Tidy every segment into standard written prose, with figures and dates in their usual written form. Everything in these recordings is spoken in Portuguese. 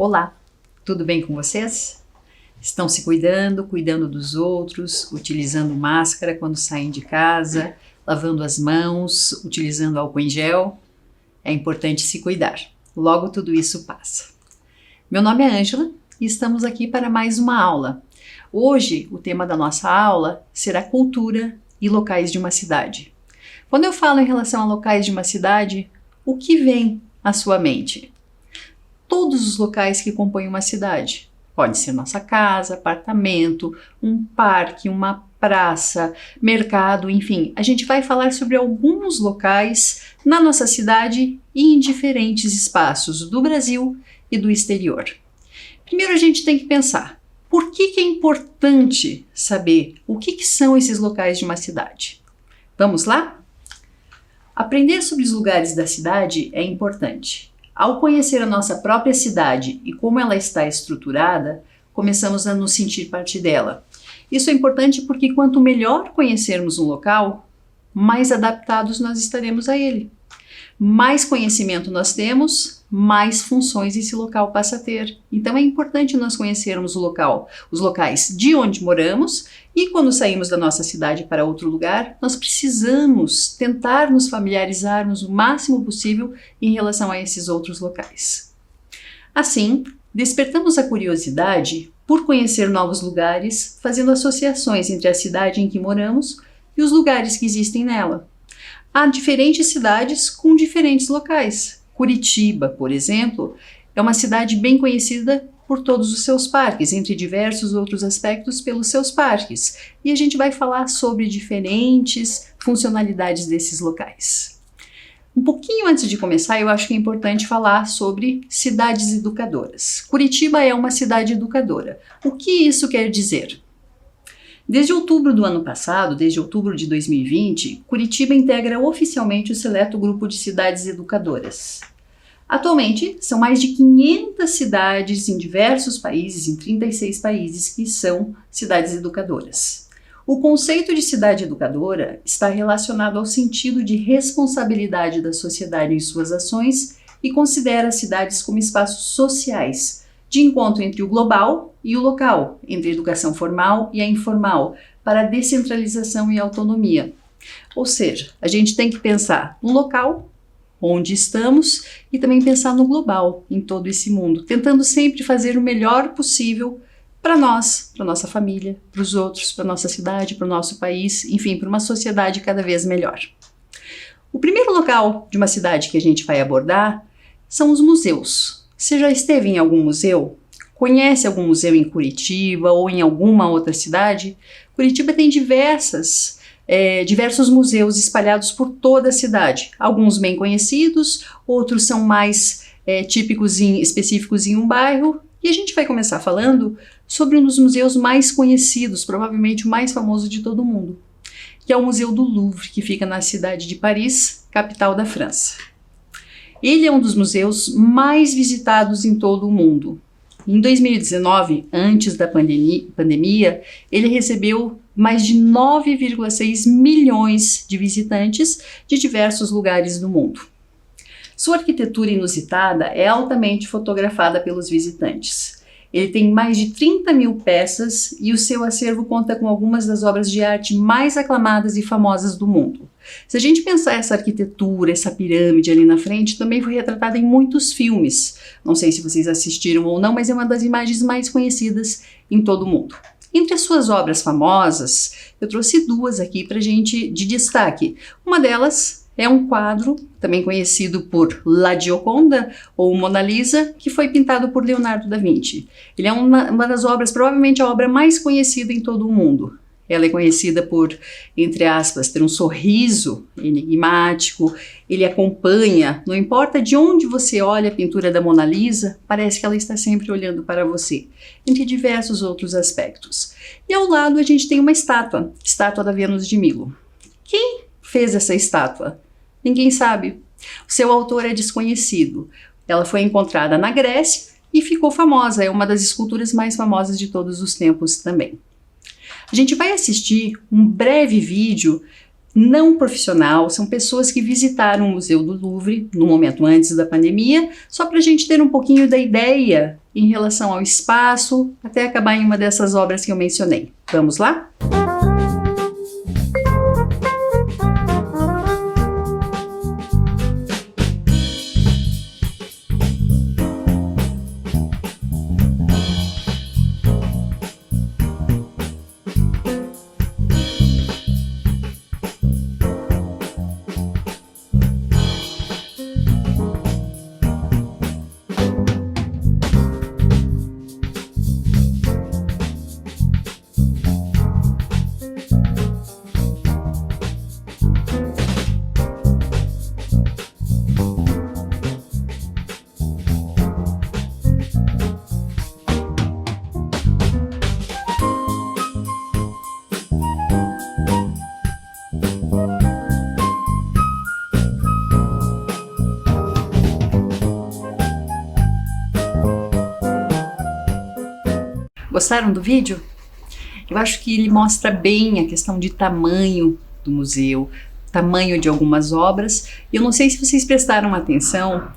Olá, tudo bem com vocês? Estão se cuidando, cuidando dos outros, utilizando máscara quando saem de casa, lavando as mãos, utilizando álcool em gel? É importante se cuidar, logo tudo isso passa. Meu nome é Ângela e estamos aqui para mais uma aula. Hoje o tema da nossa aula será cultura e locais de uma cidade. Quando eu falo em relação a locais de uma cidade, o que vem à sua mente? Todos os locais que compõem uma cidade. Pode ser nossa casa, apartamento, um parque, uma praça, mercado, enfim. A gente vai falar sobre alguns locais na nossa cidade e em diferentes espaços do Brasil e do exterior. Primeiro a gente tem que pensar, por que é importante saber o que são esses locais de uma cidade? Vamos lá? Aprender sobre os lugares da cidade é importante. Ao conhecer a nossa própria cidade e como ela está estruturada, começamos a nos sentir parte dela. Isso é importante porque quanto melhor conhecermos um local, mais adaptados nós estaremos a ele. Mais conhecimento nós temos, mais funções esse local passa a ter. Então é importante nós conhecermos o local, os locais de onde moramos, e quando saímos da nossa cidade para outro lugar, nós precisamos tentar nos familiarizarmos o máximo possível em relação a esses outros locais. Assim, despertamos a curiosidade por conhecer novos lugares, fazendo associações entre a cidade em que moramos e os lugares que existem nela. Há diferentes cidades com diferentes locais. Curitiba, por exemplo, é uma cidade bem conhecida por todos os seus parques, entre diversos outros aspectos pelos seus parques. E a gente vai falar sobre diferentes funcionalidades desses locais. Um pouquinho antes de começar, eu acho que é importante falar sobre cidades educadoras. Curitiba é uma cidade educadora. O que isso quer dizer? Desde outubro do ano passado, desde outubro de 2020, Curitiba integra oficialmente o seleto grupo de cidades educadoras. Atualmente, são mais de 500 cidades em diversos países, em 36 países, que são cidades educadoras. O conceito de cidade educadora está relacionado ao sentido de responsabilidade da sociedade em suas ações e considera as cidades como espaços sociais, de encontro entre o global e o local, entre a educação formal e a informal, para a descentralização e autonomia. Ou seja, a gente tem que pensar no local, onde estamos, e também pensar no global, em todo esse mundo, tentando sempre fazer o melhor possível para nós, para nossa família, para os outros, para nossa cidade, para o nosso país, enfim, para uma sociedade cada vez melhor. O primeiro local de uma cidade que a gente vai abordar são os museus. Você já esteve em algum museu? Conhece algum museu em Curitiba ou em alguma outra cidade? Curitiba tem diversos museus espalhados por toda a cidade. Alguns bem conhecidos, outros são mais típicos e específicos em um bairro. E a gente vai começar falando sobre um dos museus mais conhecidos, provavelmente o mais famoso de todo mundo, que é o Museu do Louvre, que fica na cidade de Paris, capital da França. Ele é um dos museus mais visitados em todo o mundo. Em 2019, antes da pandemia, ele recebeu mais de 9,6 milhões de visitantes de diversos lugares do mundo. Sua arquitetura inusitada é altamente fotografada pelos visitantes. Ele tem mais de 30 mil peças e o seu acervo conta com algumas das obras de arte mais aclamadas e famosas do mundo. Se a gente pensar essa arquitetura, essa pirâmide ali na frente, também foi retratada em muitos filmes. Não sei se vocês assistiram ou não, mas é uma das imagens mais conhecidas em todo o mundo. Entre as suas obras famosas, eu trouxe duas aqui para gente de destaque. Uma delas é um quadro, também conhecido por La Gioconda ou Mona Lisa, que foi pintado por Leonardo da Vinci. Ele é uma das obras, provavelmente a obra mais conhecida em todo o mundo. Ela é conhecida por, entre aspas, ter um sorriso enigmático. Ele acompanha, não importa de onde você olha a pintura da Mona Lisa, parece que ela está sempre olhando para você, entre diversos outros aspectos. E ao lado a gente tem uma estátua da Vênus de Milo. Quem fez essa estátua? Ninguém sabe. O seu autor é desconhecido. Ela foi encontrada na Grécia e ficou famosa. É uma das esculturas mais famosas de todos os tempos também. A gente vai assistir um breve vídeo não profissional, são pessoas que visitaram o Museu do Louvre no momento antes da pandemia, só para a gente ter um pouquinho da ideia em relação ao espaço, até acabar em uma dessas obras que eu mencionei. Vamos lá? Gostaram do vídeo? Eu acho que ele mostra bem a questão de tamanho do museu, tamanho de algumas obras. E eu não sei se vocês prestaram atenção,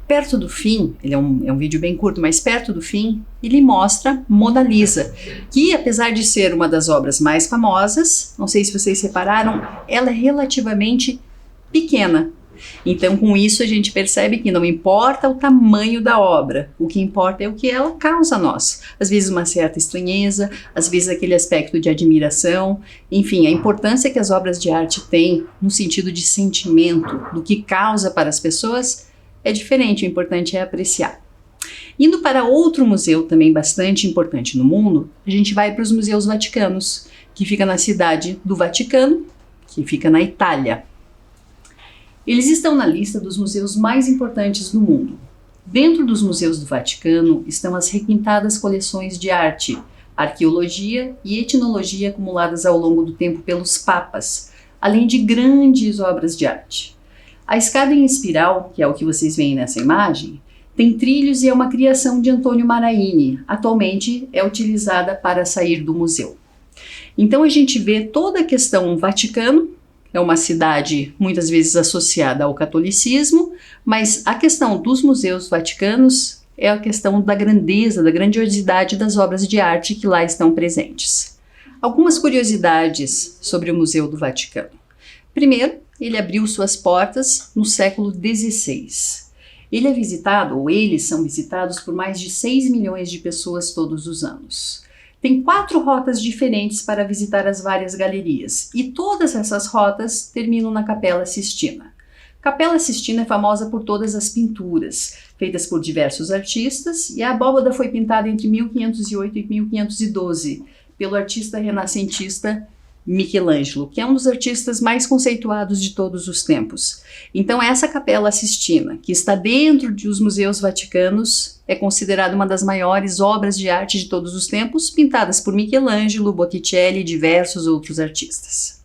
perto do fim, ele é um vídeo bem curto, mas perto do fim, ele mostra Mona Lisa, que apesar de ser uma das obras mais famosas, não sei se vocês repararam, ela é relativamente pequena. Então, com isso, a gente percebe que não importa o tamanho da obra, o que importa é o que ela causa a nós. Às vezes uma certa estranheza, às vezes aquele aspecto de admiração, enfim, a importância que as obras de arte têm no sentido de sentimento, do que causa para as pessoas, é diferente, o importante é apreciar. Indo para outro museu também bastante importante no mundo, a gente vai para os Museus Vaticanos, que fica na cidade do Vaticano, que fica na Itália. Eles estão na lista dos museus mais importantes do mundo. Dentro dos museus do Vaticano estão as requintadas coleções de arte, arqueologia e etnologia acumuladas ao longo do tempo pelos papas, além de grandes obras de arte. A escada em espiral, que é o que vocês veem nessa imagem, tem trilhos e é uma criação de Antônio Maraini. Atualmente é utilizada para sair do museu. Então a gente vê toda a questão Vaticano. É uma cidade muitas vezes associada ao catolicismo, mas a questão dos museus vaticanos é a questão da grandeza, da grandiosidade das obras de arte que lá estão presentes. Algumas curiosidades sobre o Museu do Vaticano. Primeiro, ele abriu suas portas no século XVI. Ele é visitado, ou eles são visitados por mais de 6 milhões de pessoas todos os anos. Tem 4 rotas diferentes para visitar as várias galerias, e todas essas rotas terminam na Capela Sistina. Capela Sistina é famosa por todas as pinturas, feitas por diversos artistas, e a abóbada foi pintada entre 1508 e 1512, pelo artista renascentista Michelangelo, que é um dos artistas mais conceituados de todos os tempos. Então essa Capela Sistina, que está dentro dos museus vaticanos, é considerada uma das maiores obras de arte de todos os tempos, pintadas por Michelangelo, Botticelli e diversos outros artistas.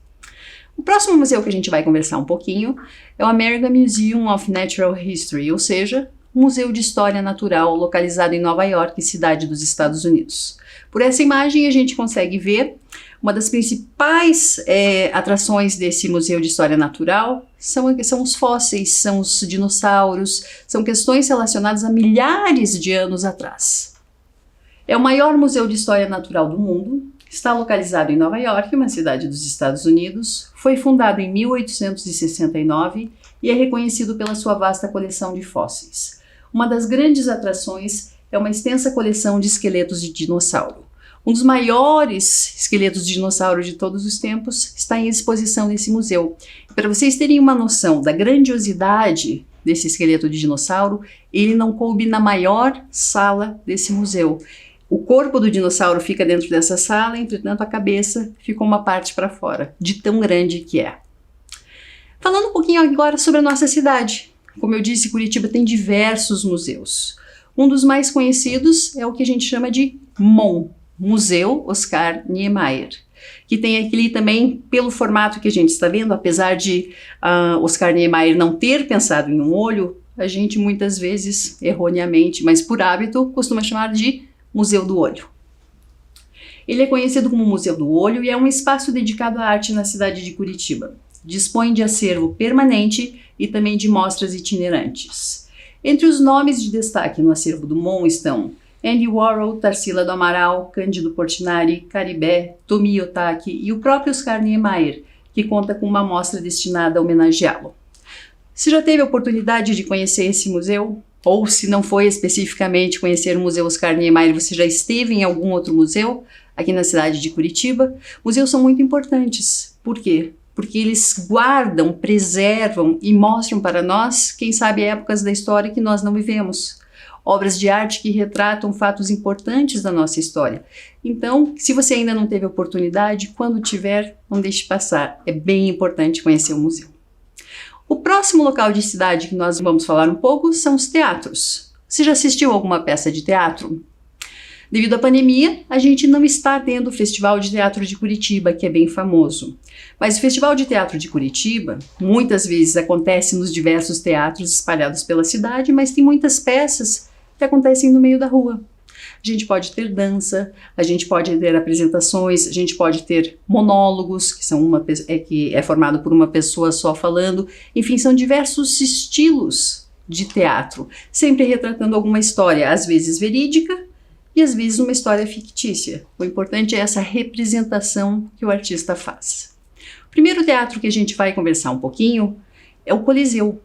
O próximo museu que a gente vai conversar um pouquinho é o American Museum of Natural History, ou seja, um museu de história natural localizado em Nova York, cidade dos Estados Unidos. Por essa imagem a gente consegue ver uma das principais atrações desse Museu de História Natural são os fósseis, são os dinossauros, são questões relacionadas a milhares de anos atrás. É o maior museu de história natural do mundo, está localizado em Nova York, uma cidade dos Estados Unidos, foi fundado em 1869 e é reconhecido pela sua vasta coleção de fósseis. Uma das grandes atrações é uma extensa coleção de esqueletos de dinossauro. Um dos maiores esqueletos de dinossauro de todos os tempos está em exposição nesse museu. Para vocês terem uma noção da grandiosidade desse esqueleto de dinossauro, ele não coube na maior sala desse museu. O corpo do dinossauro fica dentro dessa sala, entretanto a cabeça ficou uma parte para fora, de tão grande que é. Falando um pouquinho agora sobre a nossa cidade. Como eu disse, Curitiba tem diversos museus. Um dos mais conhecidos é o que a gente chama de MON, Museu Oscar Niemeyer, que tem aqui também, pelo formato que a gente está vendo, apesar de Oscar Niemeyer não ter pensado em um olho, a gente muitas vezes, erroneamente, mas por hábito, costuma chamar de Museu do Olho. Ele é conhecido como Museu do Olho e é um espaço dedicado à arte na cidade de Curitiba. dispõe de acervo permanente e também de mostras itinerantes. Entre os nomes de destaque no acervo do MON estão Andy Warhol, Tarsila do Amaral, Cândido Portinari, Caribé, Tomi Otaki e o próprio Oscar Niemeyer, que conta com uma mostra destinada a homenageá-lo. Você já teve a oportunidade de conhecer esse museu? Ou, se não foi especificamente conhecer o Museu Oscar Niemeyer, você já esteve em algum outro museu aqui na cidade de Curitiba? Museus são muito importantes. Por quê? Porque eles guardam, preservam e mostram para nós, quem sabe, épocas da história que nós não vivemos. Obras de arte que retratam fatos importantes da nossa história. Então, se você ainda não teve a oportunidade, quando tiver, não deixe passar. É bem importante conhecer o museu. O próximo local de cidade que nós vamos falar um pouco são os teatros. Você já assistiu a alguma peça de teatro? Devido à pandemia, a gente não está tendo o Festival de Teatro de Curitiba, que é bem famoso. Mas o Festival de Teatro de Curitiba, muitas vezes acontece nos diversos teatros espalhados pela cidade, mas tem muitas peças que acontecem no meio da rua. A gente pode ter dança, a gente pode ter apresentações, a gente pode ter monólogos, que é formado por uma pessoa só falando. Enfim, são diversos estilos de teatro, sempre retratando alguma história, às vezes verídica e às vezes uma história fictícia. O importante é essa representação que o artista faz. O primeiro teatro que a gente vai conversar um pouquinho é o Coliseu.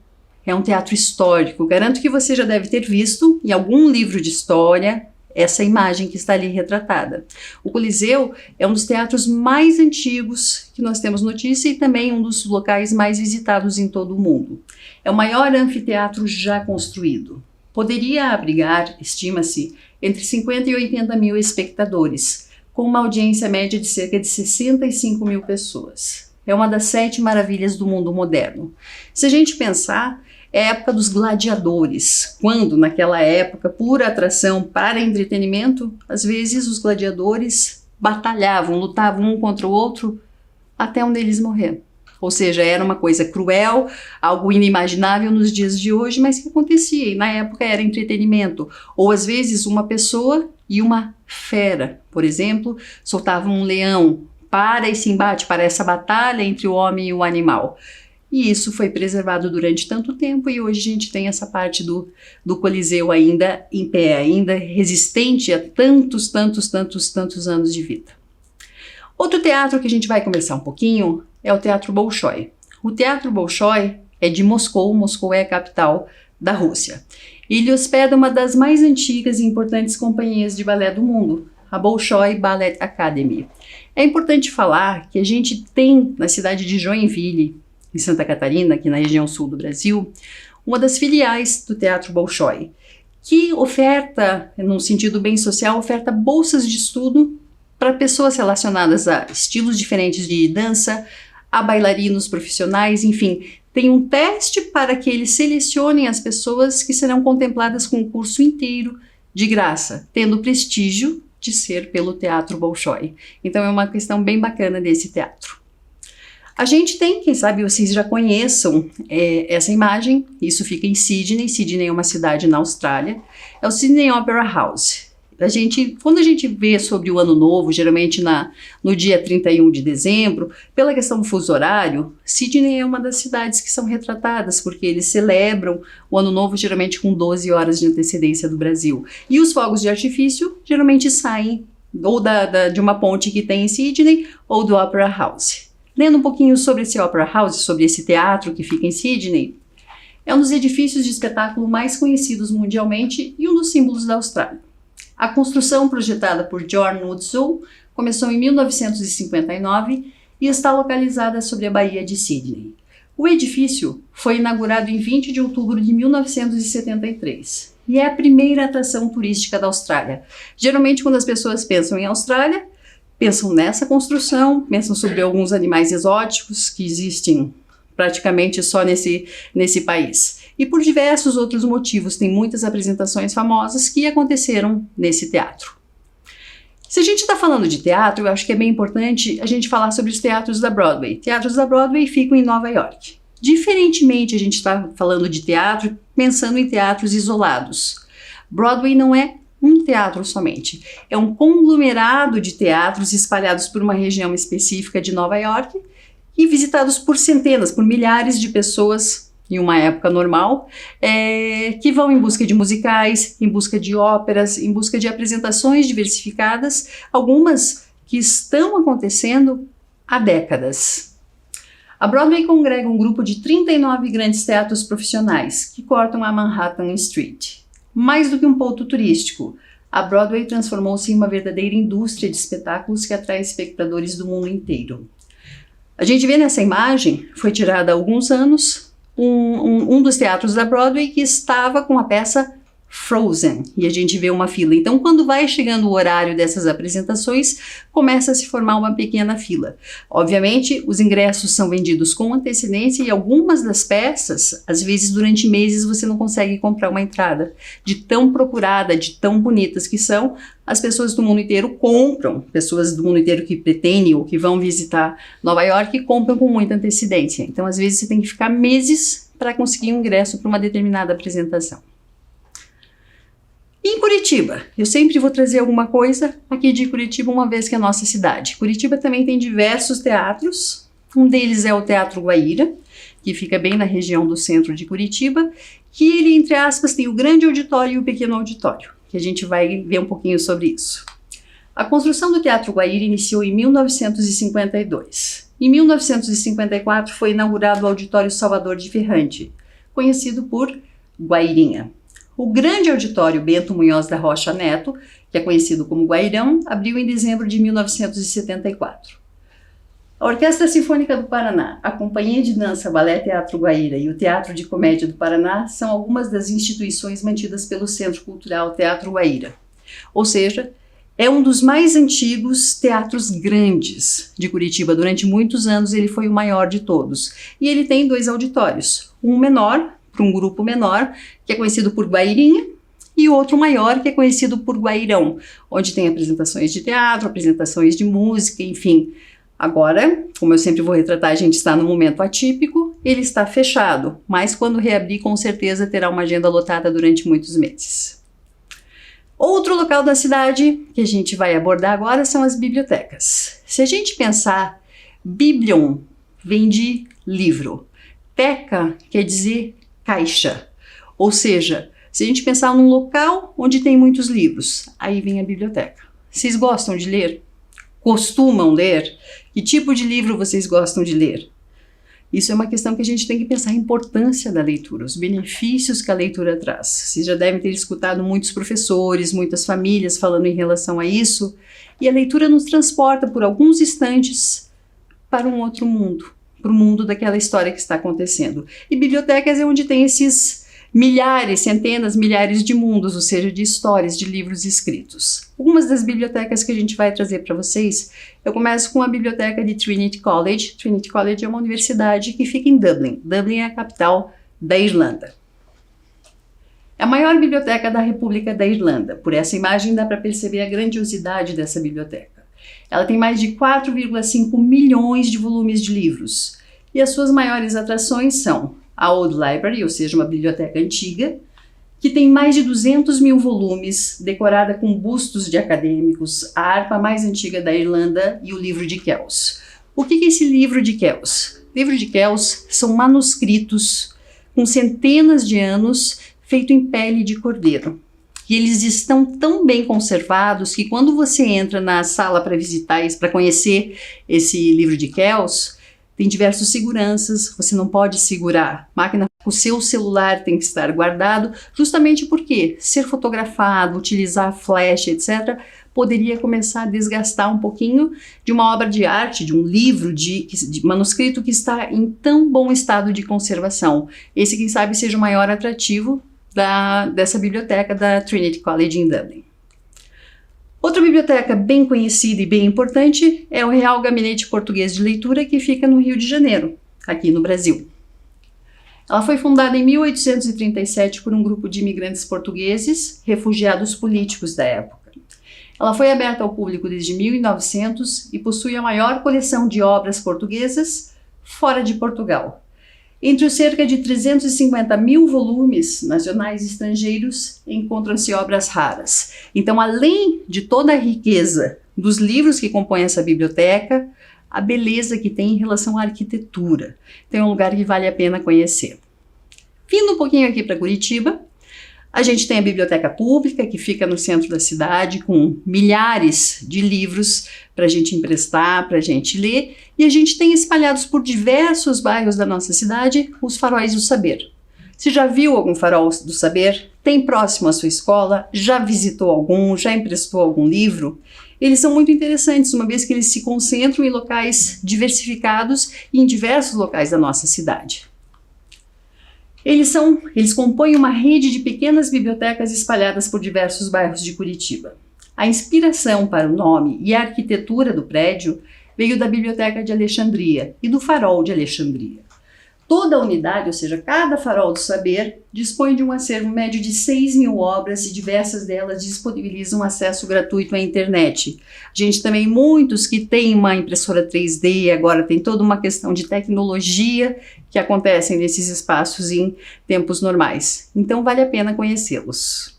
É um teatro histórico. Garanto que você já deve ter visto em algum livro de história essa imagem que está ali retratada. O Coliseu é um dos teatros mais antigos que nós temos notícia e também um dos locais mais visitados em todo o mundo. É o maior anfiteatro já construído. Poderia abrigar, estima-se, entre 50 e 80 mil espectadores, com uma audiência média de cerca de 65 mil pessoas. É uma das 7 maravilhas do mundo moderno. Se a gente pensar, é a época dos gladiadores, quando, naquela época, por atração para entretenimento, às vezes os gladiadores batalhavam, lutavam um contra o outro, até um deles morrer. Ou seja, era uma coisa cruel, algo inimaginável nos dias de hoje, mas que acontecia, e na época era entretenimento. Ou às vezes uma pessoa e uma fera, por exemplo, soltavam um leão para esse embate, para essa batalha entre o homem e o animal. E isso foi preservado durante tanto tempo e hoje a gente tem essa parte do Coliseu ainda em pé, ainda resistente a tantos anos de vida. Outro teatro que a gente vai conversar um pouquinho é o Teatro Bolshoi. O Teatro Bolshoi é de Moscou, Moscou é a capital da Rússia. Ele hospeda uma das mais antigas e importantes companhias de balé do mundo, a Bolshoi Ballet Academy. É importante falar que a gente tem na cidade de Joinville, em Santa Catarina, aqui na região sul do Brasil, uma das filiais do Teatro Bolshoi, que oferta, num sentido bem social, oferta bolsas de estudo para pessoas relacionadas a estilos diferentes de dança, a bailarinos profissionais, enfim, tem um teste para que eles selecionem as pessoas que serão contempladas com o curso inteiro de graça, tendo o prestígio de ser pelo Teatro Bolshoi. Então é uma questão bem bacana desse teatro. A gente tem, quem sabe vocês já conheçam essa imagem, isso fica em Sydney. Sydney é uma cidade na Austrália, é o Sydney Opera House. Quando a gente vê sobre o Ano Novo, geralmente no dia 31 de dezembro, pela questão do fuso horário, Sydney é uma das cidades que são retratadas, porque eles celebram o Ano Novo geralmente com 12 horas de antecedência do Brasil. E os fogos de artifício geralmente saem ou de uma ponte que tem em Sydney ou do Opera House. Lendo um pouquinho sobre esse Opera House, sobre esse teatro que fica em Sydney, é um dos edifícios de espetáculo mais conhecidos mundialmente e um dos símbolos da Austrália. A construção, projetada por John Woodson, começou em 1959 e está localizada sobre a Baía de Sydney. O edifício foi inaugurado em 20 de outubro de 1973 e é a primeira atração turística da Austrália. Geralmente, quando as pessoas pensam em Austrália, pensam nessa construção, pensam sobre alguns animais exóticos que existem praticamente só nesse país. E por diversos outros motivos, tem muitas apresentações famosas que aconteceram nesse teatro. Se a gente está falando de teatro, eu acho que é bem importante a gente falar sobre os teatros da Broadway. Teatros da Broadway ficam em Nova York. Diferentemente, a gente está falando de teatro pensando em teatros isolados. Broadway não é um teatro somente, é um conglomerado de teatros espalhados por uma região específica de Nova York e visitados por centenas, por milhares de pessoas em uma época normal, que vão em busca de musicais, em busca de óperas, em busca de apresentações diversificadas, algumas que estão acontecendo há décadas. A Broadway congrega um grupo de 39 grandes teatros profissionais que cortam a Manhattan Street. Mais do que um ponto turístico, a Broadway transformou-se em uma verdadeira indústria de espetáculos que atrai espectadores do mundo inteiro. A gente vê nessa imagem, foi tirada há alguns anos, um dos teatros da Broadway que estava com a peça Frozen, e a gente vê uma fila. Então, quando vai chegando o horário dessas apresentações, começa a se formar uma pequena fila. Obviamente, os ingressos são vendidos com antecedência e algumas das peças, às vezes durante meses, você não consegue comprar uma entrada. De tão procurada, de tão bonitas que são, as pessoas do mundo inteiro compram, pessoas do mundo inteiro que pretendem ou que vão visitar Nova York compram com muita antecedência. Então, às vezes, você tem que ficar meses para conseguir um ingresso para uma determinada apresentação. Em Curitiba, eu sempre vou trazer alguma coisa aqui de Curitiba, uma vez que é a nossa cidade. Curitiba também tem diversos teatros, um deles é o Teatro Guaíra, que fica bem na região do centro de Curitiba, que ele, entre aspas, tem o grande auditório e o pequeno auditório, que a gente vai ver um pouquinho sobre isso. A construção do Teatro Guaíra iniciou em 1952. Em 1954 foi inaugurado o Auditório Salvador de Ferrante, conhecido por Guairinha. O grande auditório Bento Munhoz da Rocha Neto, que é conhecido como Guairão, abriu em dezembro de 1974. A Orquestra Sinfônica do Paraná, a Companhia de Dança Balé Teatro Guaíra e o Teatro de Comédia do Paraná são algumas das instituições mantidas pelo Centro Cultural Teatro Guaíra. Ou seja, é um dos mais antigos teatros grandes de Curitiba. Durante muitos anos ele foi o maior de todos. E ele tem 2 auditórios, um menor, para um grupo menor, que é conhecido por Guairinha, e outro maior, que é conhecido por Guairão, onde tem apresentações de teatro, apresentações de música, enfim. Agora, como eu sempre vou retratar, a gente está num momento atípico, ele está fechado, mas quando reabrir, com certeza terá uma agenda lotada durante muitos meses. Outro local da cidade que a gente vai abordar agora são as bibliotecas. Se a gente pensar, biblion vem de livro, teca quer dizer caixa, ou seja, se a gente pensar num local onde tem muitos livros, aí vem a biblioteca. Vocês gostam de ler? Costumam ler? Que tipo de livro vocês gostam de ler? Isso é uma questão que a gente tem que pensar a importância da leitura, os benefícios que a leitura traz. Vocês já devem ter escutado muitos professores, muitas famílias falando em relação a isso, e a leitura nos transporta por alguns instantes para um outro mundo, para o mundo daquela história que está acontecendo. E bibliotecas é onde tem esses milhares, centenas, milhares de mundos, ou seja, de histórias, de livros escritos. Algumas das bibliotecas que a gente vai trazer para vocês, eu começo com a biblioteca de Trinity College. Trinity College é uma universidade que fica em Dublin. Dublin é a capital da Irlanda. É a maior biblioteca da República da Irlanda. Por essa imagem dá para perceber a grandiosidade dessa biblioteca. Ela tem mais de 4,5 milhões de volumes de livros. E as suas maiores atrações são a Old Library, ou seja, uma biblioteca antiga, que tem mais de 200 mil volumes, decorada com bustos de acadêmicos, a harpa mais antiga da Irlanda e o livro de Kells. O que é esse livro de Kells? O livro de Kells são manuscritos com centenas de anos, feito em pele de cordeiro. E eles estão tão bem conservados que quando você entra na sala para visitar, para conhecer esse livro de Kells, tem diversas seguranças, você não pode segurar máquina, o seu celular tem que estar guardado, justamente porque ser fotografado, utilizar flash, etc., poderia começar a desgastar um pouquinho de uma obra de arte, de um livro, de manuscrito que está em tão bom estado de conservação. Esse, quem sabe, seja o maior atrativo dessa biblioteca da Trinity College em Dublin. Outra biblioteca bem conhecida e bem importante é o Real Gabinete Português de Leitura, que fica no Rio de Janeiro, aqui no Brasil. Ela foi fundada em 1837 por um grupo de imigrantes portugueses, refugiados políticos da época. Ela foi aberta ao público desde 1900 e possui a maior coleção de obras portuguesas fora de Portugal. Entre os cerca de 350 mil volumes nacionais e estrangeiros, encontram-se obras raras. Então, além de toda a riqueza dos livros que compõem essa biblioteca, a beleza que tem em relação à arquitetura. Então é um lugar que vale a pena conhecer. Vindo um pouquinho aqui para Curitiba, a gente tem a biblioteca pública, que fica no centro da cidade, com milhares de livros para a gente emprestar, para a gente ler, e a gente tem espalhados por diversos bairros da nossa cidade os faróis do saber. Você já viu algum farol do saber? Tem próximo à sua escola? Já visitou algum? Já emprestou algum livro? Eles são muito interessantes, uma vez que eles se concentram em locais diversificados e em diversos locais da nossa cidade. Eles compõem uma rede de pequenas bibliotecas espalhadas por diversos bairros de Curitiba. A inspiração para o nome e a arquitetura do prédio veio da Biblioteca de Alexandria e do Farol de Alexandria. Toda a unidade, ou seja, cada farol do saber, dispõe de um acervo médio de 6.000 obras e diversas delas disponibilizam acesso gratuito à internet. A gente também, muitos que têm uma impressora 3D, agora tem toda uma questão de tecnologia que acontecem nesses espaços em tempos normais. Então vale a pena conhecê-los.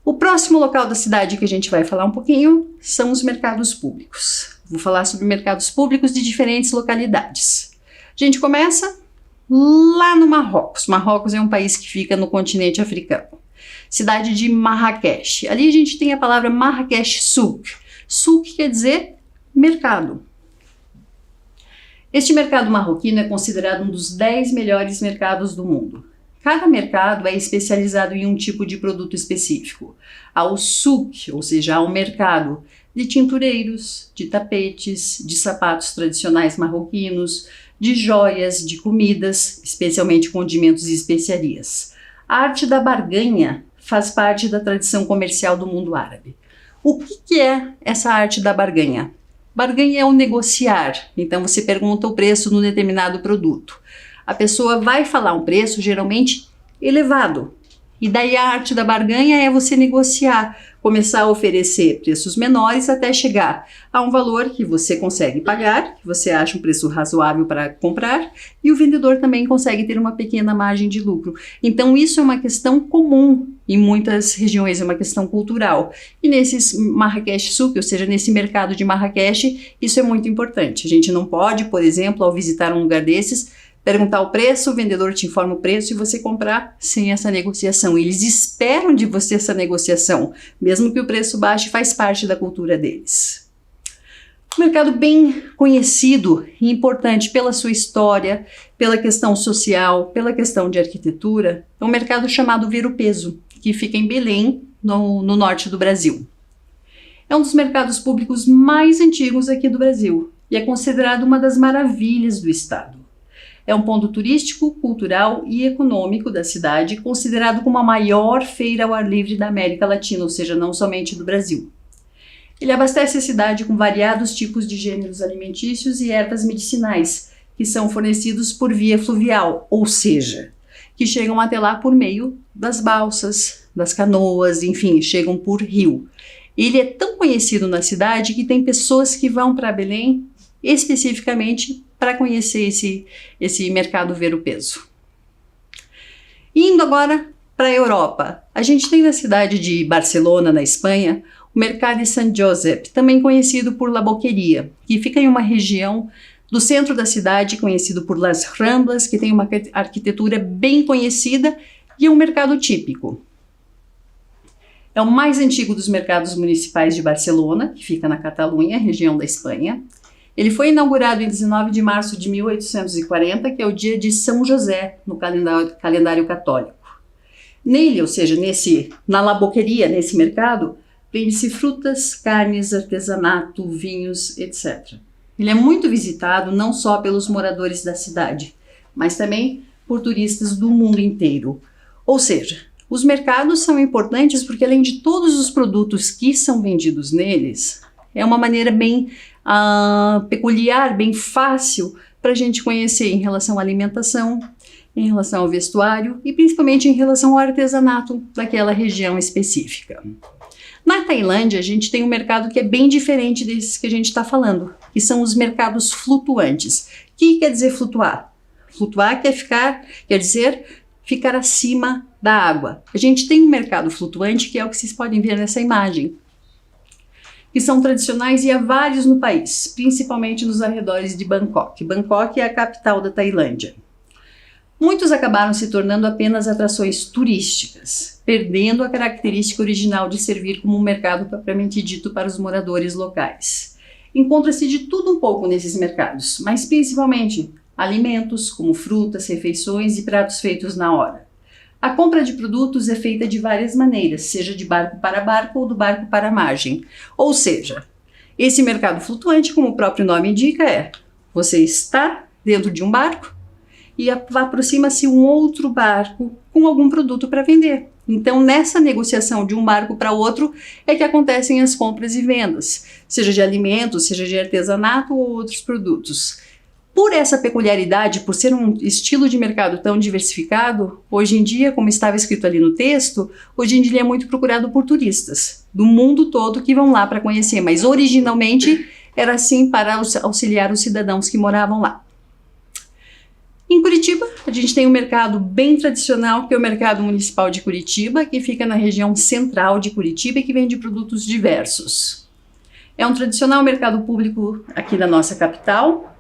O próximo local da cidade que a gente vai falar um pouquinho são os mercados públicos. Vou falar sobre mercados públicos de diferentes localidades. A gente começa lá no Marrocos. Marrocos é um país que fica no continente africano. Cidade de Marrakech. Ali a gente tem a palavra Marrakech Souk. Souk quer dizer mercado. Este mercado marroquino é considerado um dos 10 melhores mercados do mundo. Cada mercado é especializado em um tipo de produto específico. Há o souk, ou seja, há um mercado de tintureiros, de tapetes, de sapatos tradicionais marroquinos, de joias, de comidas, especialmente condimentos e especiarias. A arte da barganha faz parte da tradição comercial do mundo árabe. O que é essa arte da barganha? Barganha é o negociar, então você pergunta o preço no determinado produto. A pessoa vai falar um preço geralmente elevado, e daí a arte da barganha é você negociar, começar a oferecer preços menores até chegar a um valor que você consegue pagar, que você acha um preço razoável para comprar, e o vendedor também consegue ter uma pequena margem de lucro. Então isso é uma questão comum em muitas regiões, é uma questão cultural. E nesses Marrakech Souk, ou seja, nesse mercado de Marrakech, isso é muito importante. A gente não pode, por exemplo, ao visitar um lugar desses, perguntar o preço, o vendedor te informa o preço e você comprar sem essa negociação. Eles esperam de você essa negociação, mesmo que o preço baixe, faz parte da cultura deles. Um mercado bem conhecido e importante pela sua história, pela questão social, pela questão de arquitetura, é um mercado chamado Ver o Peso, que fica em Belém, no norte do Brasil. É um dos mercados públicos mais antigos aqui do Brasil e é considerado uma das maravilhas do estado. É um ponto turístico, cultural e econômico da cidade, considerado como a maior feira ao ar livre da América Latina, ou seja, não somente do Brasil. Ele abastece a cidade com variados tipos de gêneros alimentícios e ervas medicinais, que são fornecidos por via fluvial, ou seja, que chegam até lá por meio das balsas, das canoas, enfim, chegam por rio. Ele é tão conhecido na cidade que tem pessoas que vão para Belém especificamente para conhecer esse mercado Ver o Peso. Indo agora para a Europa, a gente tem na cidade de Barcelona, na Espanha, o Mercado de Sant Josep, também conhecido por La Boqueria, que fica em uma região do centro da cidade, conhecido por Las Ramblas, que tem uma arquitetura bem conhecida e é um mercado típico. É o mais antigo dos mercados municipais de Barcelona, que fica na Catalunha, região da Espanha. Ele foi inaugurado em 19 de março de 1840, que é o dia de São José, no calendário católico. Nele, ou seja, na La Boqueria, nesse mercado, vende-se frutas, carnes, artesanato, vinhos, etc. Ele é muito visitado não só pelos moradores da cidade, mas também por turistas do mundo inteiro. Ou seja, os mercados são importantes porque, além de todos os produtos que são vendidos neles, é uma maneira bem peculiar, bem fácil para a gente conhecer em relação à alimentação, em relação ao vestuário e principalmente em relação ao artesanato daquela região específica. Na Tailândia, a gente tem um mercado que é bem diferente desses que a gente está falando, que são os mercados flutuantes. O que quer dizer flutuar? Flutuar quer dizer ficar acima da água. A gente tem um mercado flutuante que é o que vocês podem ver nessa imagem. que são tradicionais e há vários no país, principalmente nos arredores de Bangkok. Bangkok é a capital da Tailândia. Muitos acabaram se tornando apenas atrações turísticas, perdendo a característica original de servir como um mercado propriamente dito para os moradores locais. Encontra-se de tudo um pouco nesses mercados, mas principalmente alimentos, como frutas, refeições e pratos feitos na hora. A compra de produtos é feita de várias maneiras, seja de barco para barco ou do barco para a margem. Ou seja, esse mercado flutuante, como o próprio nome indica, você está dentro de um barco e aproxima-se um outro barco com algum produto para vender. Então, nessa negociação de um barco para outro é que acontecem as compras e vendas, seja de alimentos, seja de artesanato ou outros produtos. Por essa peculiaridade, por ser um estilo de mercado tão diversificado, hoje em dia, como estava escrito ali no texto, hoje em dia ele é muito procurado por turistas do mundo todo que vão lá para conhecer, mas originalmente era assim para auxiliar os cidadãos que moravam lá. Em Curitiba, a gente tem um mercado bem tradicional, que é o Mercado Municipal de Curitiba, que fica na região central de Curitiba e que vende produtos diversos. É um tradicional mercado público aqui da nossa capital,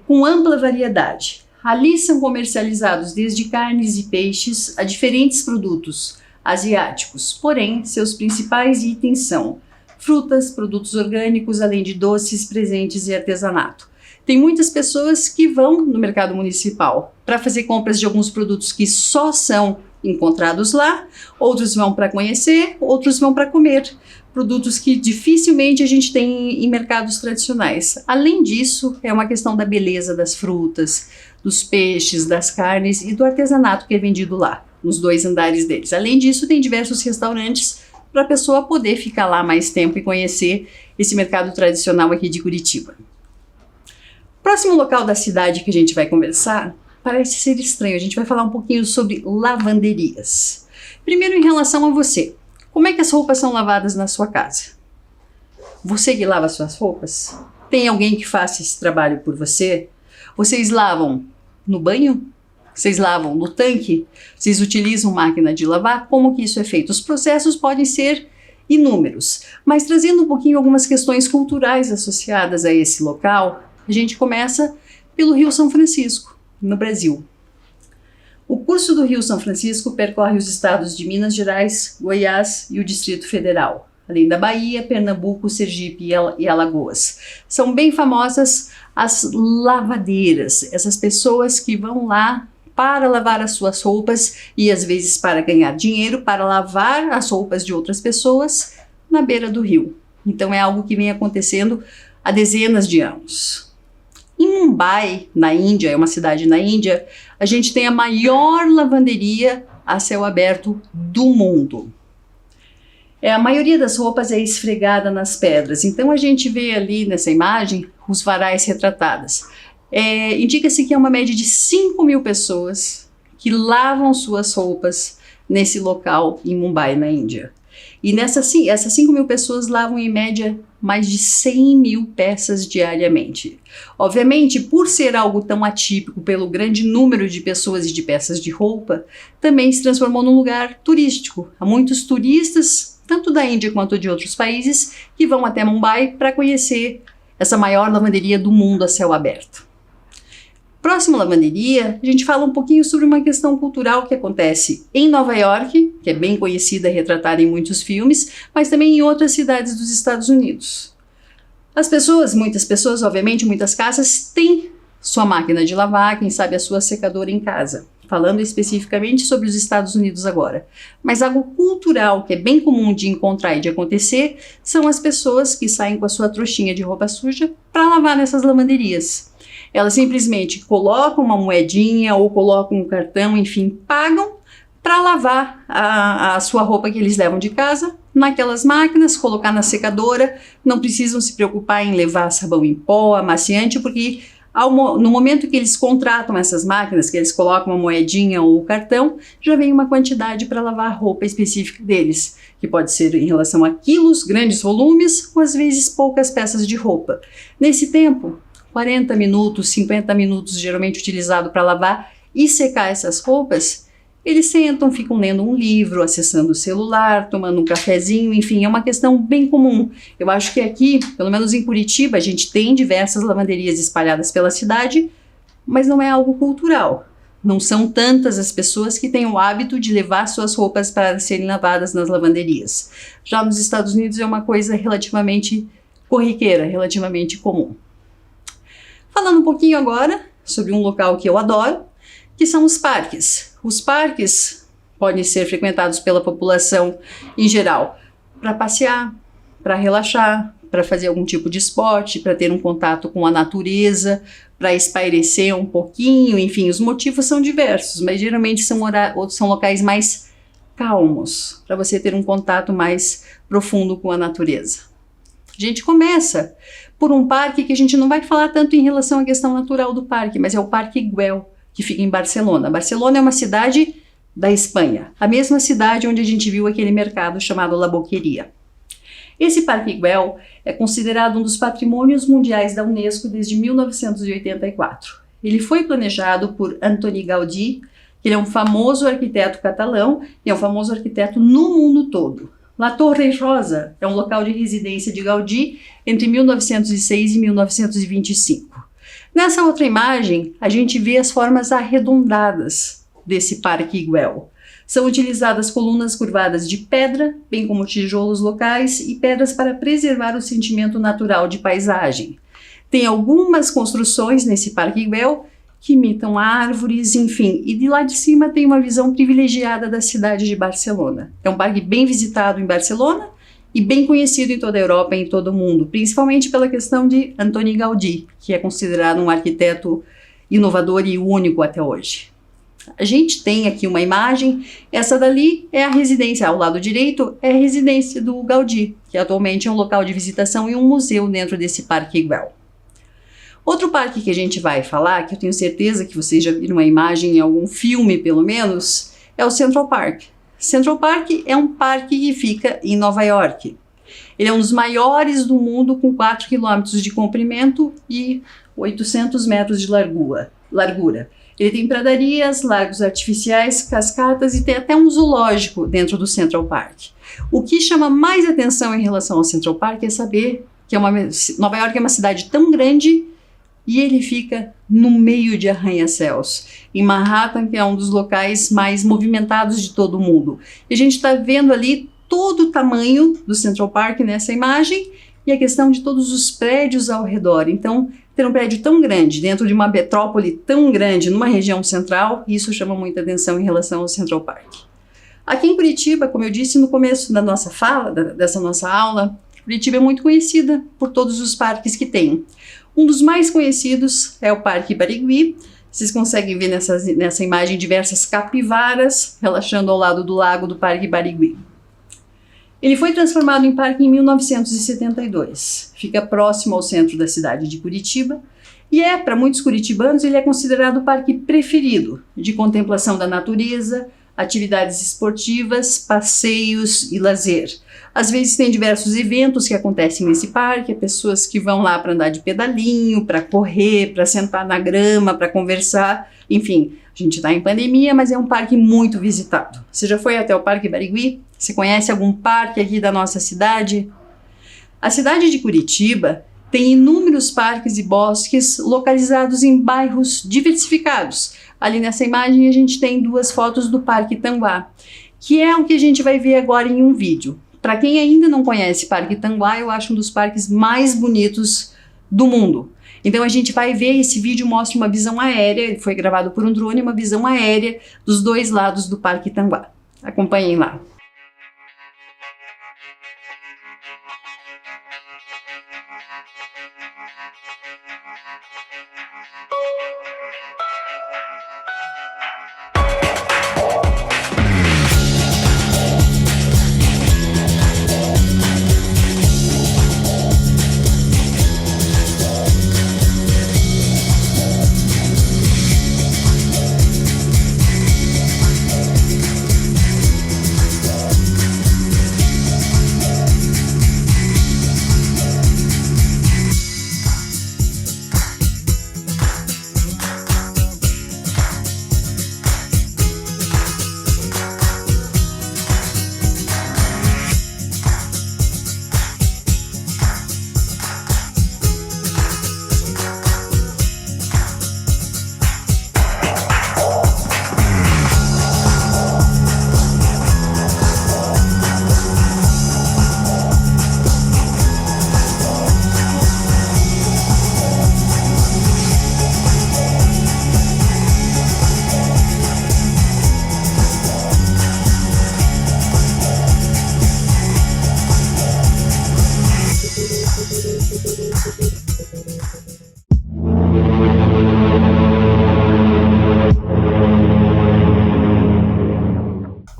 com ampla variedade. Ali são comercializados desde carnes e peixes a diferentes produtos asiáticos, porém, seus principais itens são frutas, produtos orgânicos, além de doces, presentes e artesanato. Tem muitas pessoas que vão no mercado municipal para fazer compras de alguns produtos que só são encontrados lá, outros vão para conhecer, outros vão para comer. Produtos que dificilmente a gente tem em mercados tradicionais. Além disso, é uma questão da beleza das frutas, dos peixes, das carnes e do artesanato que é vendido lá, nos 2 andares deles. Além disso, tem diversos restaurantes para a pessoa poder ficar lá mais tempo e conhecer esse mercado tradicional aqui de Curitiba. Próximo local da cidade que a gente vai conversar parece ser estranho. A gente vai falar um pouquinho sobre lavanderias. Primeiro, em relação a você. Como é que as roupas são lavadas na sua casa? Você que lava suas roupas? Tem alguém que faça esse trabalho por você? Vocês lavam no banho? Vocês lavam no tanque? Vocês utilizam máquina de lavar? Como que isso é feito? Os processos podem ser inúmeros, mas trazendo um pouquinho algumas questões culturais associadas a esse local, a gente começa pelo Rio São Francisco, no Brasil. O curso do Rio São Francisco percorre os estados de Minas Gerais, Goiás e o Distrito Federal, além da Bahia, Pernambuco, Sergipe e Alagoas. São bem famosas as lavadeiras, essas pessoas que vão lá para lavar as suas roupas e às vezes para ganhar dinheiro, para lavar as roupas de outras pessoas na beira do rio. Então é algo que vem acontecendo há dezenas de anos. Em Mumbai, na Índia, é uma cidade na Índia, a gente tem a maior lavanderia a céu aberto do mundo. A maioria das roupas é esfregada nas pedras, então a gente vê ali nessa imagem os varais retratadas. Indica-se que é uma média de 5.000 pessoas que lavam suas roupas nesse local em Mumbai, na Índia. E essas 5.000 pessoas lavam em média mais de 100.000 peças diariamente. Obviamente, por ser algo tão atípico pelo grande número de pessoas e de peças de roupa, também se transformou num lugar turístico. Há muitos turistas, tanto da Índia quanto de outros países, que vão até Mumbai para conhecer essa maior lavanderia do mundo a céu aberto. Próximo à lavanderia, a gente fala um pouquinho sobre uma questão cultural que acontece em Nova York, que é bem conhecida e retratada em muitos filmes, mas também em outras cidades dos Estados Unidos. Muitas pessoas, obviamente, muitas casas têm sua máquina de lavar, quem sabe a sua secadora em casa. Falando especificamente sobre os Estados Unidos agora. Mas algo cultural que é bem comum de encontrar e de acontecer são as pessoas que saem com a sua trouxinha de roupa suja para lavar nessas lavanderias. Elas simplesmente colocam uma moedinha ou colocam um cartão, enfim, pagam para lavar a sua roupa que eles levam de casa naquelas máquinas, colocar na secadora. Não precisam se preocupar em levar sabão em pó, amaciante, porque no momento que eles contratam essas máquinas, que eles colocam uma moedinha ou o cartão, já vem uma quantidade para lavar a roupa específica deles, que pode ser em relação a quilos, grandes volumes, ou às vezes poucas peças de roupa. Nesse tempo, 40 minutos, 50 minutos geralmente utilizado para lavar e secar essas roupas, Eles sentam, ficam lendo um livro, acessando o celular, tomando um cafezinho, enfim, é uma questão bem comum. Eu acho que aqui, pelo menos em Curitiba, a gente tem diversas lavanderias espalhadas pela cidade, mas não é algo cultural. Não são tantas as pessoas que têm o hábito de levar suas roupas para serem lavadas nas lavanderias. Já nos Estados Unidos é uma coisa relativamente corriqueira, relativamente comum. Falando um pouquinho agora sobre um local que eu adoro, que são os parques. Os parques podem ser frequentados pela população em geral para passear, para relaxar, para fazer algum tipo de esporte, para ter um contato com a natureza, para espairecer um pouquinho, enfim, os motivos são diversos, mas geralmente são locais mais calmos, para você ter um contato mais profundo com a natureza. A gente começa por um parque que a gente não vai falar tanto em relação à questão natural do parque, mas é o Parque Güell, que fica em Barcelona. Barcelona é uma cidade da Espanha, a mesma cidade onde a gente viu aquele mercado chamado La Boqueria. Esse Parque Güell é considerado um dos patrimônios mundiais da Unesco desde 1984. Ele foi planejado por Antoni Gaudí, que ele é um famoso arquiteto catalão e é um famoso arquiteto no mundo todo. La Torre Rosa é um local de residência de Gaudí entre 1906 e 1925. Nessa outra imagem, a gente vê as formas arredondadas desse Parque Güell. São utilizadas colunas curvadas de pedra, bem como tijolos locais e pedras para preservar o sentimento natural de paisagem. Tem algumas construções nesse Parque Güell que imitam árvores, enfim, e de lá de cima tem uma visão privilegiada da cidade de Barcelona. É um parque bem visitado em Barcelona e bem conhecido em toda a Europa e em todo o mundo, principalmente pela questão de Antoni Gaudí, que é considerado um arquiteto inovador e único até hoje. A gente tem aqui uma imagem, essa dali é a residência, ao lado direito é a residência do Gaudí, que atualmente é um local de visitação e um museu dentro desse Parque Güell. Outro parque que a gente vai falar, que eu tenho certeza que vocês já viram uma imagem em algum filme pelo menos, é o Central Park. Central Park é um parque que fica em Nova York. Ele é um dos maiores do mundo, com 4 quilômetros de comprimento e 800 metros de largura. Ele tem pradarias, lagos artificiais, cascatas e tem até um zoológico dentro do Central Park. O que chama mais atenção em relação ao Central Park é saber que Nova York é uma cidade tão grande e ele fica no meio de arranha-céus, em Manhattan, que é um dos locais mais movimentados de todo o mundo. E a gente está vendo ali todo o tamanho do Central Park nessa imagem e a questão de todos os prédios ao redor. Então, ter um prédio tão grande dentro de uma metrópole tão grande numa região central, isso chama muita atenção em relação ao Central Park. Aqui em Curitiba, como eu disse no começo da nossa fala, dessa nossa aula, Curitiba é muito conhecida por todos os parques que tem. Um dos mais conhecidos é o Parque Barigui. Vocês conseguem ver nessa imagem diversas capivaras relaxando ao lado do lago do Parque Barigui. Ele foi transformado em parque em 1972. Fica próximo ao centro da cidade de Curitiba e para muitos curitibanos, ele é considerado o parque preferido de contemplação da natureza, atividades esportivas, passeios e lazer. Às vezes tem diversos eventos que acontecem nesse parque, pessoas que vão lá para andar de pedalinho, para correr, para sentar na grama, para conversar, enfim, a gente está em pandemia, mas é um parque muito visitado. Você já foi até o Parque Barigui? Você conhece algum parque aqui da nossa cidade? A cidade de Curitiba tem inúmeros parques e bosques localizados em bairros diversificados. Ali nessa imagem a gente tem 2 fotos do Parque Tanguá, que é o que a gente vai ver agora em um vídeo. Para quem ainda não conhece Parque Tanguá, eu acho um dos parques mais bonitos do mundo. Então a gente vai ver, esse vídeo mostra uma visão aérea, ele foi gravado por um drone, uma visão aérea dos 2 lados do Parque Tanguá. Acompanhem lá.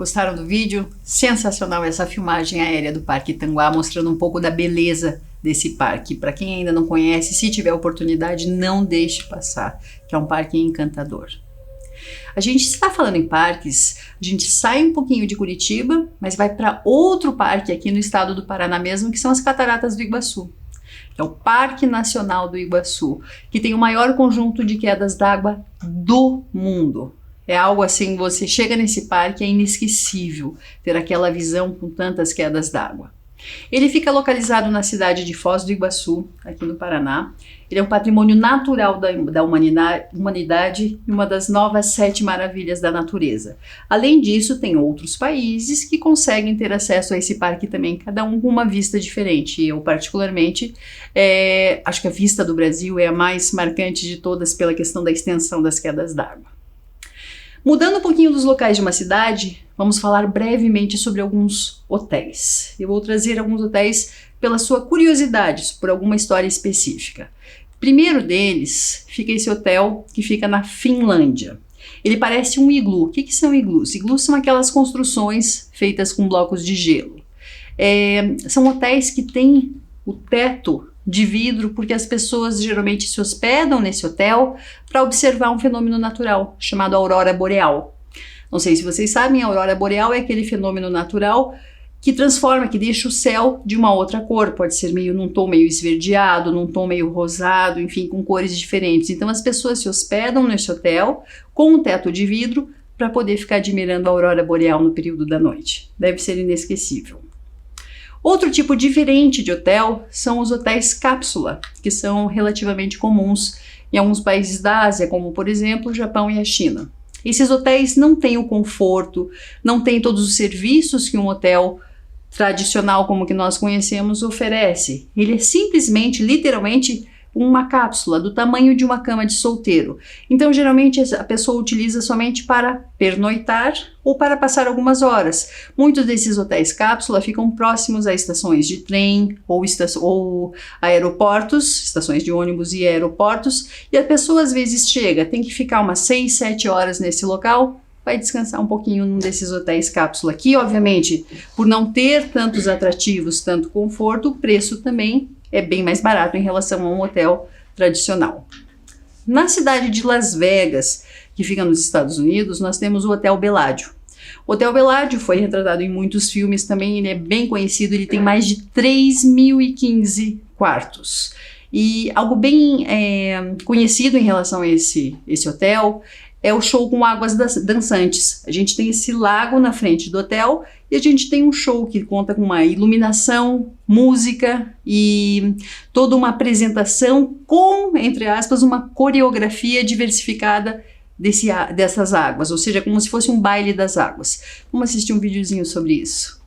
Gostaram do vídeo? Sensacional essa filmagem aérea do Parque Tanguá, mostrando um pouco da beleza desse parque. Para quem ainda não conhece, se tiver oportunidade, não deixe passar, que é um parque encantador. A gente está falando em parques, a gente sai um pouquinho de Curitiba, mas vai para outro parque aqui no estado do Paraná mesmo, que são as Cataratas do Iguaçu. É o Parque Nacional do Iguaçu, que tem o maior conjunto de quedas d'água do mundo. É algo assim, você chega nesse parque, é inesquecível ter aquela visão com tantas quedas d'água. Ele fica localizado na cidade de Foz do Iguaçu, aqui no Paraná. Ele é um patrimônio natural da humanidade e uma das novas 7 maravilhas da natureza. Além disso, tem outros países que conseguem ter acesso a esse parque também, cada um com uma vista diferente. Eu, particularmente, acho que a vista do Brasil é a mais marcante de todas pela questão da extensão das quedas d'água. Mudando um pouquinho dos locais de uma cidade, vamos falar brevemente sobre alguns hotéis. Eu vou trazer alguns hotéis pela sua curiosidade, por alguma história específica. Primeiro deles fica esse hotel que fica na Finlândia. Ele parece um iglu. O que são iglus? Iglus são aquelas construções feitas com blocos de gelo. São hotéis que têm o teto de vidro, porque as pessoas geralmente se hospedam nesse hotel para observar um fenômeno natural chamado aurora boreal. Não sei se vocês sabem, a aurora boreal é aquele fenômeno natural que transforma, que deixa o céu de uma outra cor, pode ser num tom meio esverdeado, num tom meio rosado, enfim, com cores diferentes. Então as pessoas se hospedam nesse hotel com um teto de vidro para poder ficar admirando a aurora boreal no período da noite. Deve ser inesquecível. Outro tipo diferente de hotel são os hotéis cápsula, que são relativamente comuns em alguns países da Ásia, como por exemplo o Japão e a China. Esses hotéis não têm o conforto, não têm todos os serviços que um hotel tradicional como que nós conhecemos oferece. Ele é simplesmente, literalmente, uma cápsula do tamanho de uma cama de solteiro. Então, geralmente, a pessoa utiliza somente para pernoitar ou para passar algumas horas. Muitos desses hotéis cápsula ficam próximos a estações de trem ou aeroportos, estações de ônibus e aeroportos, e a pessoa às vezes chega, tem que ficar umas 6, 7 horas nesse local, vai descansar um pouquinho num desses hotéis cápsula, que obviamente, por não ter tantos atrativos, tanto conforto, o preço também é bem mais barato em relação a um hotel tradicional. Na cidade de Las Vegas, que fica nos Estados Unidos, nós temos o Hotel Bellagio. O Hotel Bellagio foi retratado em muitos filmes também, ele é bem conhecido, ele tem mais de 3.015 quartos. E algo bem conhecido em relação a esse hotel é o show com águas dançantes. A gente tem esse lago na frente do hotel e a gente tem um show que conta com uma iluminação, música e toda uma apresentação com, entre aspas, uma coreografia diversificada dessas águas, ou seja, como se fosse um baile das águas. Vamos assistir um videozinho sobre isso.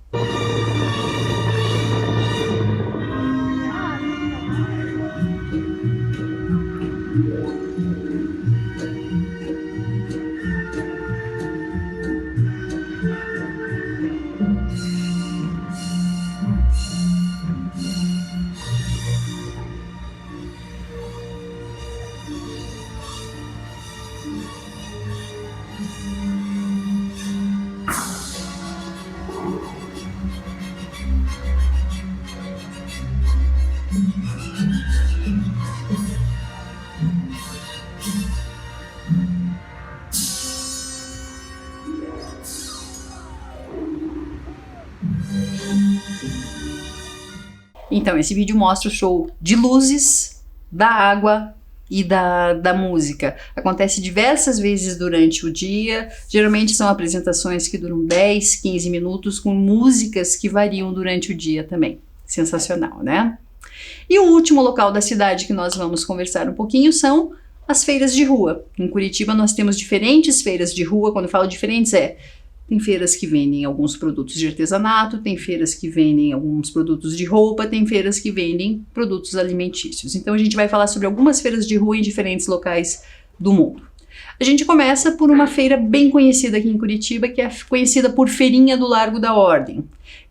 Então, esse vídeo mostra o show de luzes, da água e da música. Acontece diversas vezes durante o dia, geralmente são apresentações que duram 10, 15 minutos, com músicas que variam durante o dia também. Sensacional, né? E o último local da cidade que nós vamos conversar um pouquinho são as feiras de rua. Em Curitiba nós temos diferentes feiras de rua, quando eu falo diferentes tem feiras que vendem alguns produtos de artesanato, tem feiras que vendem alguns produtos de roupa, tem feiras que vendem produtos alimentícios. Então a gente vai falar sobre algumas feiras de rua em diferentes locais do mundo. A gente começa por uma feira bem conhecida aqui em Curitiba, que é conhecida por Feirinha do Largo da Ordem,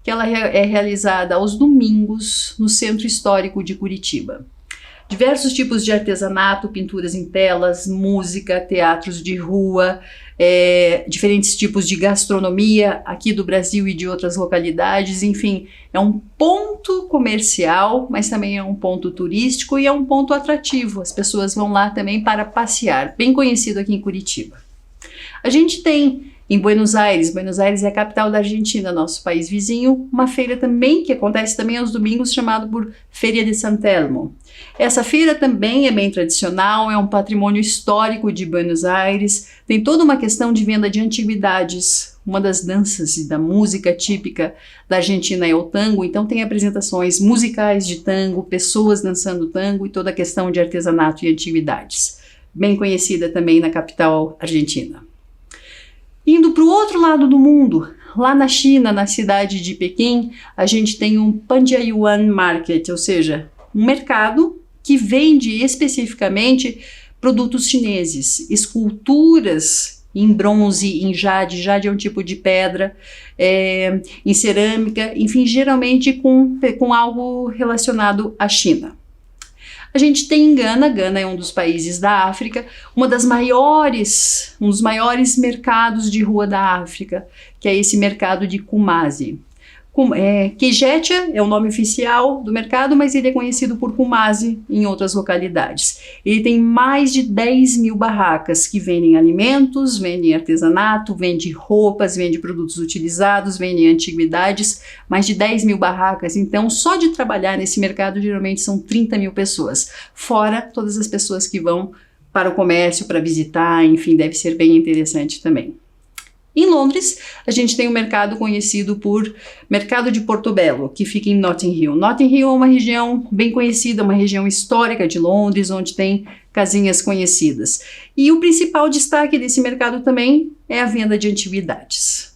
que ela é realizada aos domingos no Centro Histórico de Curitiba. diversos tipos de artesanato, pinturas em telas, música, teatros de rua, diferentes tipos de gastronomia aqui do Brasil e de outras localidades, enfim, é um ponto comercial, mas também é um ponto turístico e é um ponto atrativo. As pessoas vão lá também para passear, bem conhecido aqui em Curitiba. A gente tem em Buenos Aires é a capital da Argentina, nosso país vizinho, uma feira também que acontece também aos domingos, chamado por Feria de San Telmo. Essa feira também é bem tradicional, é um patrimônio histórico de Buenos Aires, tem toda uma questão de venda de antiguidades. Uma das danças e da música típica da Argentina é o tango, então tem apresentações musicais de tango, pessoas dançando tango e toda a questão de artesanato e antiguidades. Bem conhecida também na capital argentina. Indo para o outro lado do mundo, lá na China, na cidade de Pequim, a gente tem um Panjiayuan Market, ou seja, um mercado que vende especificamente produtos chineses, esculturas em bronze, em jade é um tipo de pedra, em cerâmica, enfim, geralmente com algo relacionado à China. A gente tem Gana é um dos países da África, um dos maiores mercados de rua da África, que é esse mercado de Kumasi. Kijetia é o nome oficial do mercado, mas ele é conhecido por Kumasi em outras localidades. Ele tem mais de 10 mil barracas que vendem alimentos, vendem artesanato, vendem roupas, vendem produtos utilizados, vendem antiguidades, mais de 10 mil barracas. Então, só de trabalhar nesse mercado, geralmente são 30 mil pessoas, fora todas as pessoas que vão para o comércio, para visitar, enfim, deve ser bem interessante também. Em Londres, a gente tem um mercado conhecido por Mercado de Portobello, que fica em Notting Hill. Notting Hill é uma região bem conhecida, uma região histórica de Londres, onde tem casinhas conhecidas. E o principal destaque desse mercado também é a venda de antiguidades.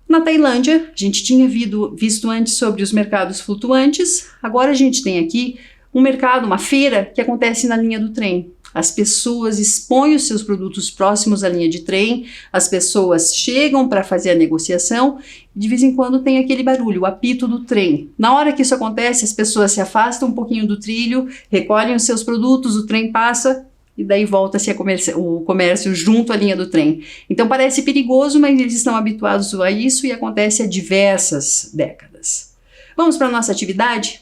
Na Tailândia, a gente tinha visto antes sobre os mercados flutuantes, agora a gente tem aqui um mercado, uma feira que acontece na linha do trem. As pessoas expõem os seus produtos próximos à linha de trem, as pessoas chegam para fazer a negociação e de vez em quando tem aquele barulho, o apito do trem. Na hora que isso acontece, as pessoas se afastam um pouquinho do trilho, recolhem os seus produtos, o trem passa e daí volta-se o comércio junto à linha do trem. Então parece perigoso, mas eles estão habituados a isso e acontece há diversas décadas. Vamos para a nossa atividade?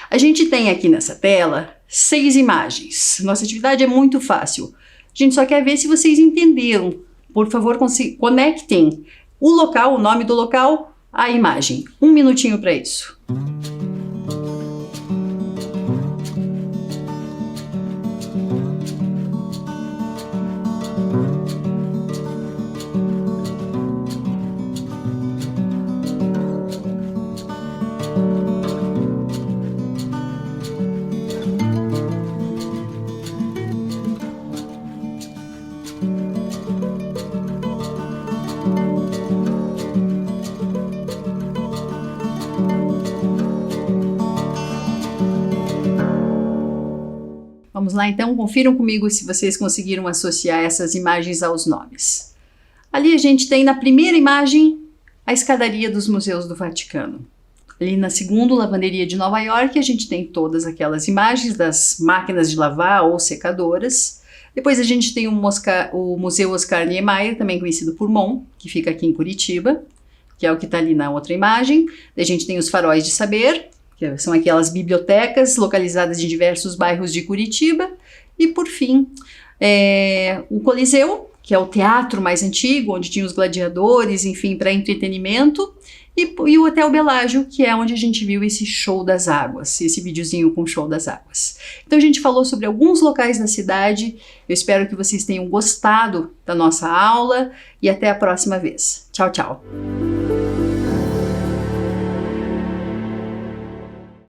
A gente tem aqui nessa tela 6 imagens. Nossa atividade é muito fácil. A gente só quer ver se vocês entenderam. Por favor, conectem o local, o nome do local, à imagem. 1 minutinho para isso. Vamos lá então, confiram comigo se vocês conseguiram associar essas imagens aos nomes. Ali a gente tem na primeira imagem a escadaria dos museus do Vaticano. Ali na segunda, lavanderia de Nova York, a gente tem todas aquelas imagens das máquinas de lavar ou secadoras. Depois a gente tem o Museu Oscar Niemeyer, também conhecido por MON, que fica aqui em Curitiba, que é o que está ali na outra imagem. A gente tem os Faróis de Saber, que são aquelas bibliotecas localizadas em diversos bairros de Curitiba. E, por fim, o Coliseu, que é o teatro mais antigo, onde tinha os gladiadores, enfim, para entretenimento. E o Hotel Belágio, que é onde a gente viu esse show das águas, esse videozinho com o show das águas. Então a gente falou sobre alguns locais da cidade. Eu espero que vocês tenham gostado da nossa aula e até a próxima vez. Tchau, tchau!